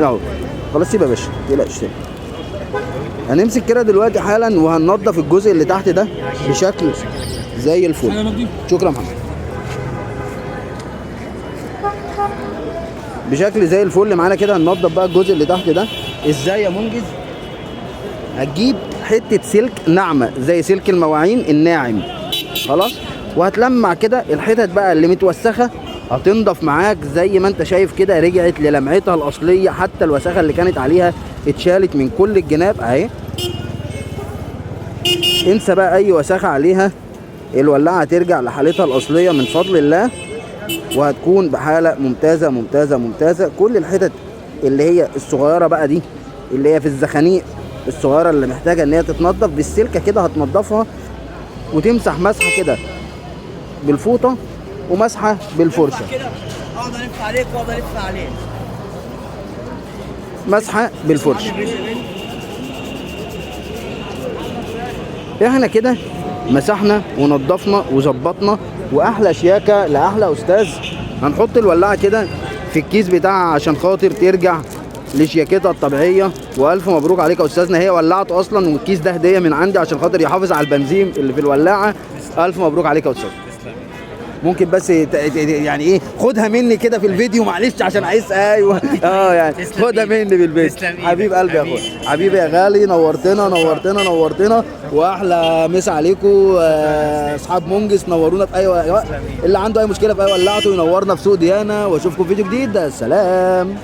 اهو خلاص سيبها يا باشا متقلقش. هنمسك كده دلوقتي حالا وهننضف الجزء اللي تحت ده بشكل زي الفل. شكرا يا محمد. بشكل زي الفل معانا كده. هننضف بقى الجزء اللي تحت ده ازاي يا منجز؟ هتجيب حته سلك ناعمه زي سلك المواعين الناعم خلاص، وهتلمع كده الحتت بقى اللي متوسخه، هتنضف معاك زي ما انت شايف كده، رجعت للمعتها الاصليه، حتى الوساخه اللي كانت عليها اتشالت من كل الجناب اهي. انسى بقى اي وساخه عليها، الولاعه هترجع لحالتها الاصليه من فضل الله، وهتكون بحاله ممتازه ممتازه ممتازه. كل الحتت اللي هي الصغيره بقى دي اللي هي في الزخانيق الصغيره اللي محتاجه ان هي تتنضف بالسلكه كده، هتنضفها وتمسح مسحه كده بالفوطه ومسحه بالفرشه. اقعد الف عليك واقعد الف عليك مسحه بالفرشه. احنا كده مسحنا ونضفنا وظبطنا، واحلى شياكه لاحلى استاذ. هنحط الولاعه كده في الكيس بتاعها عشان خاطر ترجع لشياكتها الطبيعيه. والف مبروك عليك يا استاذنا، هي ولعته اصلا والكيس ده هديه من عندي عشان خاطر يحافظ على البنزين اللي في الولاعه. الف مبروك عليك يا استاذ. ممكن بس يعني ايه خدها مني كده في الفيديو معلش عشان عايز ايوه يعني خدها مني في الفيديو. حبيب قلبي يا اخويا، حبيبي يا غالي، نورتنا نورتنا نورتنا. واحلى مسا عليكم اصحاب منجز، نورونا في اي وقت. اللي عنده اي مشكله في اي ولاعته ينورنا في سوق ديانا، واشوفكم في فيديو جديد. سلام.